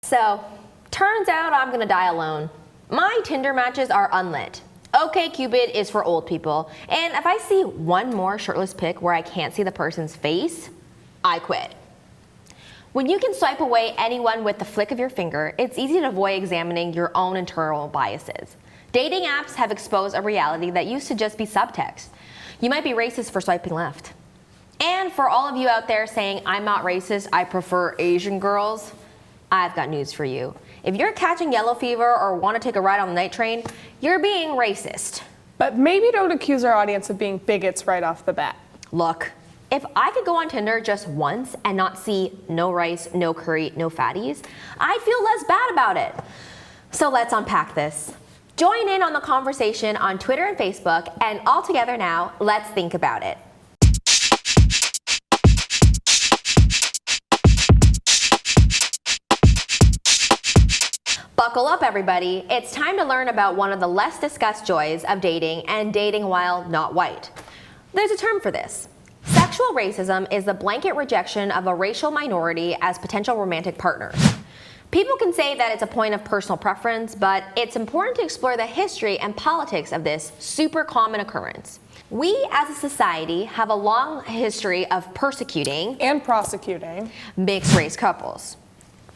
So, turns out I'm gonna die alone. My Tinder matches are unlit. OkCupid is for old people, and if I see one more shirtless pic where I can't see the person's face, I quit. When you can swipe away anyone with the flick of your finger, it's easy to avoid examining your own internal biases. Dating apps have exposed a reality that used to just be subtext. You might be racist for swiping left. And for all of you out there saying, I'm not racist, I prefer Asian girls, I've got news for you. If you're catching yellow fever or want to take a ride on the night train, you're being racist. But maybe don't accuse our audience of being bigots right off the bat. Look, if I could go on Tinder just once and not see no rice, no curry, no fatties, I'd feel less bad about it. So let's unpack this. Join in on the conversation on Twitter and Facebook, and all together now, let's think about it. Buckle up, everybody. It's time to learn about one of the less discussed joys of dating and dating while not white. There's a term for this. Sexual racism is the blanket rejection of a racial minority as potential romantic partners. People can say that it's a point of personal preference, but it's important to explore the history and politics of this super common occurrence. We as a society have a long history of persecuting and prosecuting mixed race couples.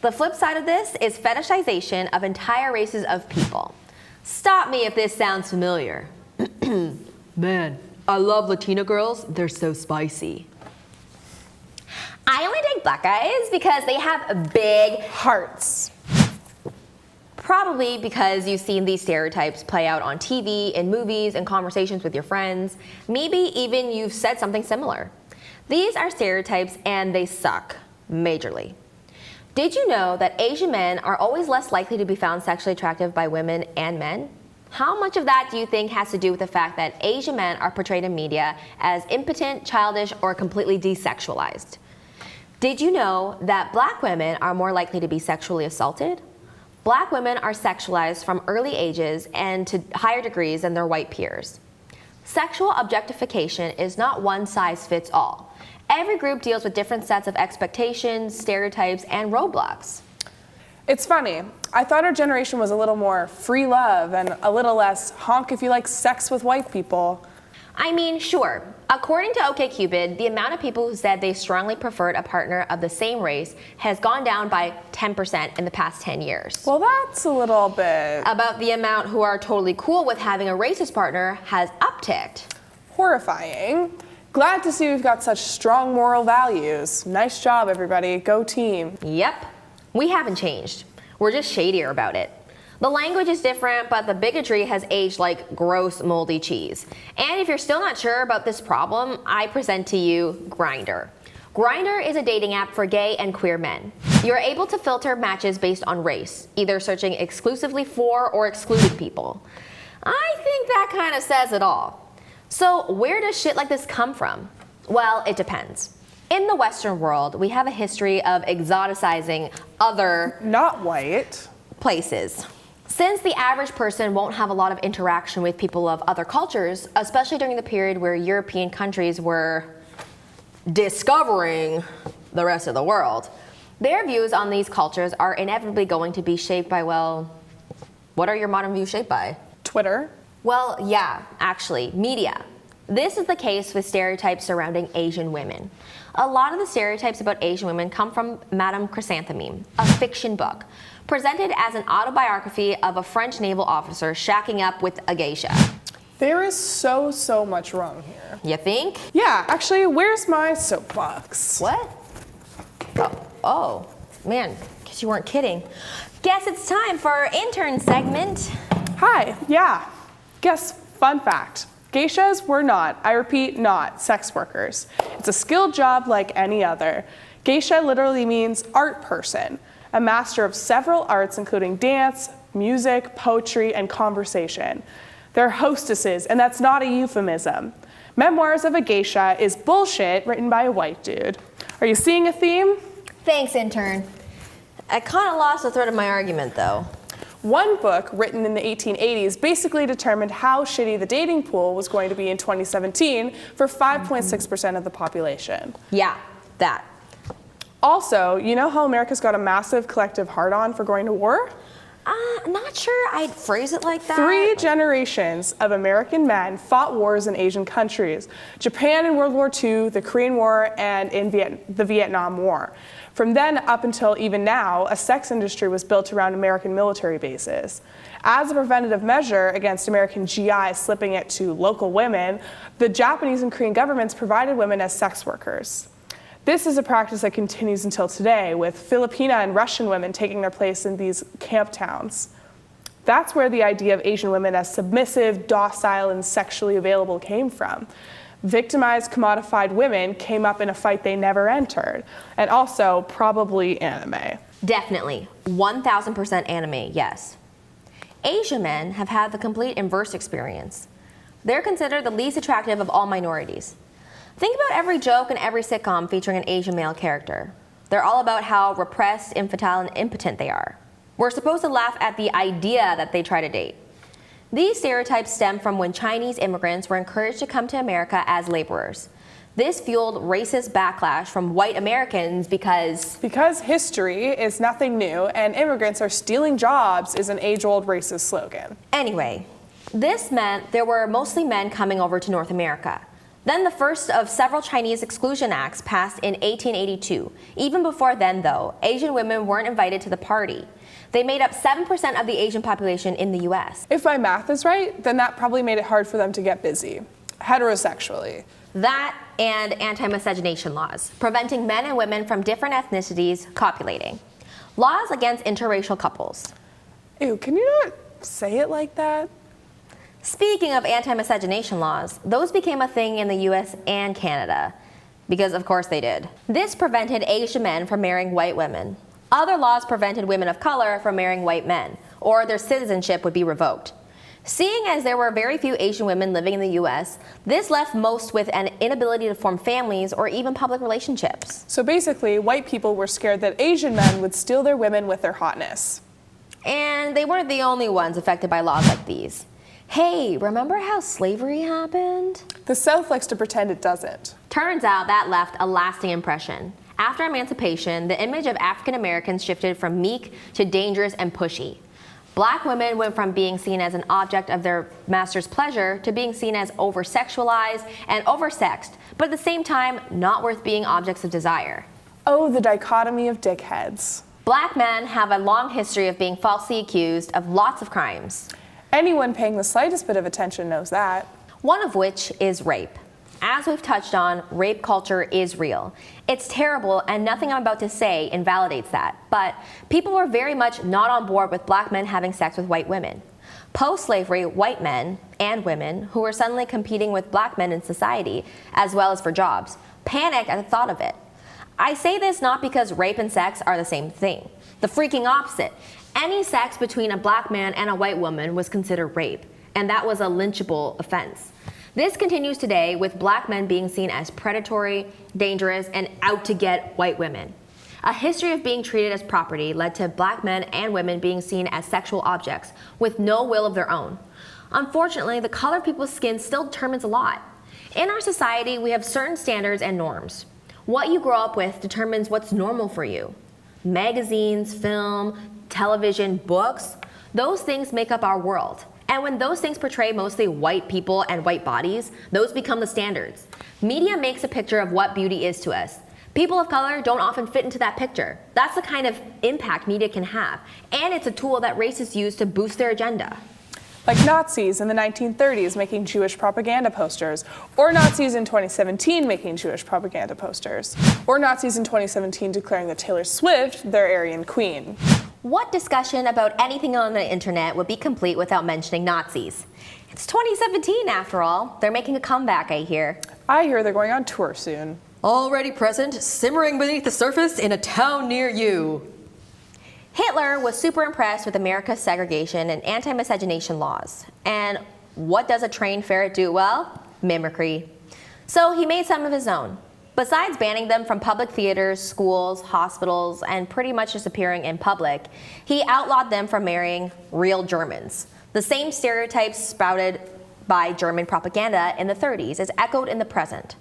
The flip side of this is fetishization of entire races of people. Stop me if this sounds familiar. Man, I love Latina girls, they're so spicy. I only date black guys because they have big hearts. Probably because you've seen these stereotypes play out on TV, in movies, and conversations with your friends. Maybe even you've said something similar. These are stereotypes and they suck majorly. Did you know that Asian men are always less likely to be found sexually attractive by women and men? How much of that do you think has to do with the fact that Asian men are portrayed in media as impotent, childish, or completely desexualized? Did you know that black women are more likely to be sexually assaulted? Black women are sexualized from early ages and to higher degrees than their white peers. Sexual objectification is not one size fits all. Every group deals with different sets of expectations, stereotypes, and roadblocks. It's funny. I thought our generation was a little more free love and a little less honk if you like sex with white people. I mean, sure. According to OkCupid, the amount of people who said they strongly preferred a partner of the same race has gone down by 10% in the past 10 years. Well, that's a little bit... About the amount who are totally cool with having a racist partner has upticked. Horrifying. Glad to see we've got such strong moral values. Nice job, everybody. Go team. Yep. We haven't changed. We're just shadier about it. The language is different, but the bigotry has aged like gross, moldy cheese. And if you're still not sure about this problem, I present to you Grindr. Grindr is a dating app for gay and queer men. You're able to filter matches based on race, either searching exclusively for or excluding people. I think that kind of says it all. So where does shit like this come from? Well, it depends. In the Western world, we have a history of exoticizing other not white places. Since the average person won't have a lot of interaction with people of other cultures, especially during the period where European countries were discovering the rest of the world, their views on these cultures are inevitably going to be shaped by, well, what are your modern views shaped by? Twitter? Well, yeah, actually, media. This is the case with stereotypes surrounding Asian women. A lot of the stereotypes about Asian women come from Madame Chrysanthemum, a fiction book, presented as an autobiography of a French naval officer shacking up with a geisha. There is so much wrong here. You think? Yeah, actually, where's my soapbox? What? Oh, man, guess you weren't kidding. Guess it's time for our intern segment. Hi, yeah. Guess, fun fact. Geishas were not, I repeat, not sex workers. It's a skilled job like any other. Geisha literally means art person, a master of several arts including dance, music, poetry, and conversation. They're hostesses, and that's not a euphemism. Memoirs of a Geisha is bullshit written by a white dude. Are you seeing a theme? Thanks, intern. I kind of lost the thread of my argument, though. One book, written in the 1880s, basically determined how shitty the dating pool was going to be in 2017 for 5.6% of the population. Yeah, that. Also, you know how America's got a massive collective hard-on for going to war? I'm not sure I'd phrase it like that. 3 generations of American men fought wars in Asian countries. Japan in World War II, the Korean War, and in the Vietnam War. From then up until even now, a sex industry was built around American military bases. As a preventative measure against American GIs slipping it to local women, the Japanese and Korean governments provided women as sex workers. This is a practice that continues until today, with Filipina and Russian women taking their place in these camp towns. That's where the idea of Asian women as submissive, docile, and sexually available came from. Victimized, commodified women came up in a fight they never entered, and also probably anime. Definitely, 1000% anime, yes. Asian men have had the complete inverse experience. They're considered the least attractive of all minorities. Think about every joke and every sitcom featuring an Asian male character. They're all about how repressed, infantile, and impotent they are. We're supposed to laugh at the idea that they try to date. These stereotypes stem from when Chinese immigrants were encouraged to come to America as laborers. This fueled racist backlash from white Americans because history is nothing new and immigrants are stealing jobs is an age-old racist slogan. Anyway, this meant there were mostly men coming over to North America. Then the first of several Chinese Exclusion Acts passed in 1882. Even before then, though, Asian women weren't invited to the party. They made up 7% of the Asian population in the US. If my math is right, then that probably made it hard for them to get busy, heterosexually. That and anti-miscegenation laws, preventing men and women from different ethnicities copulating. Laws against interracial couples. Ew, can you not say it like that? Speaking of anti-miscegenation laws, those became a thing in the US and Canada, because of course they did. This prevented Asian men from marrying white women. Other laws prevented women of color from marrying white men, or their citizenship would be revoked. Seeing as there were very few Asian women living in the US, this left most with an inability to form families or even public relationships. So basically, white people were scared that Asian men would steal their women with their hotness. And they weren't the only ones affected by laws like these. Hey, remember how slavery happened? The South likes to pretend it doesn't. Turns out that left a lasting impression. After emancipation, the image of African Americans shifted from meek to dangerous and pushy. Black women went from being seen as an object of their master's pleasure to being seen as over-sexualized and oversexed, but at the same time, not worth being objects of desire. Oh, the dichotomy of dickheads. Black men have a long history of being falsely accused of lots of crimes. Anyone paying the slightest bit of attention knows that. One of which is rape. As we've touched on, rape culture is real. It's terrible, and nothing I'm about to say invalidates that, but people were very much not on board with black men having sex with white women. Post-slavery, white men and women who were suddenly competing with black men in society, as well as for jobs, panicked at the thought of it. I say this not because rape and sex are the same thing. The freaking opposite. Any sex between a black man and a white woman was considered rape, and that was a lynchable offense. This continues today with black men being seen as predatory, dangerous, and out to get white women. A history of being treated as property led to black men and women being seen as sexual objects with no will of their own. Unfortunately, the color of people's skin still determines a lot. In our society, we have certain standards and norms. What you grow up with determines what's normal for you. Magazines, film, television, books, those things make up our world. And when those things portray mostly white people and white bodies, those become the standards. Media makes a picture of what beauty is to us. People of color don't often fit into that picture. That's the kind of impact media can have. And it's a tool that racists use to boost their agenda. Like Nazis in the 1930s making Jewish propaganda posters, or Nazis in 2017 making Jewish propaganda posters, or Nazis in 2017 declaring that Taylor Swift their Aryan queen. What discussion about anything on the internet would be complete without mentioning Nazis? It's 2017 after all. They're making a comeback, I hear. I hear they're going on tour soon. Already present, simmering beneath the surface in a town near you. Hitler was super impressed with America's segregation and anti-miscegenation laws. And what does a trained ferret do well? Mimicry. So he made some of his own. Besides banning them from public theaters, schools, hospitals, and pretty much just appearing in public, he outlawed them from marrying real Germans. The same stereotypes sprouted by German propaganda in the 30s is echoed in the present.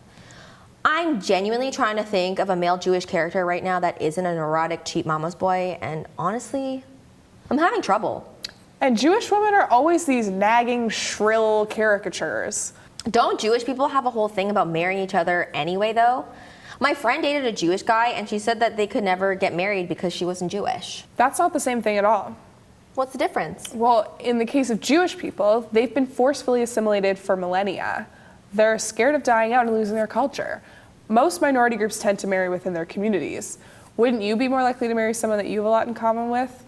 I'm genuinely trying to think of a male Jewish character right now that isn't a neurotic cheap mama's boy, and honestly, I'm having trouble. And Jewish women are always these nagging, shrill caricatures. Don't Jewish people have a whole thing about marrying each other anyway, though? My friend dated a Jewish guy, and she said that they could never get married because she wasn't Jewish. That's not the same thing at all. What's the difference? Well, in the case of Jewish people, they've been forcefully assimilated for millennia. They're scared of dying out and losing their culture. Most minority groups tend to marry within their communities. Wouldn't you be more likely to marry someone that you have a lot in common with?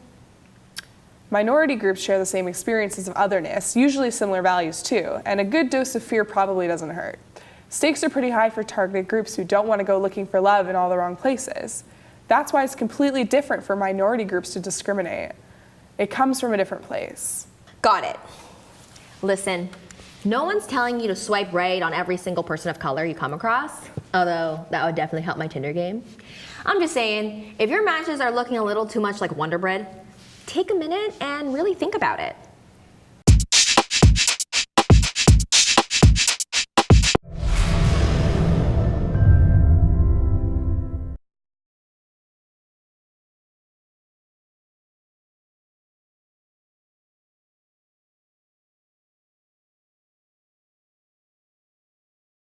Minority groups share the same experiences of otherness, usually similar values too, and a good dose of fear probably doesn't hurt. Stakes are pretty high for targeted groups who don't want to go looking for love in all the wrong places. That's why it's completely different for minority groups to discriminate. It comes from a different place. Got it. Listen, no one's telling you to swipe right on every single person of color you come across, although that would definitely help my Tinder game. I'm just saying, if your matches are looking a little too much like Wonder Bread, take a minute and really think about it.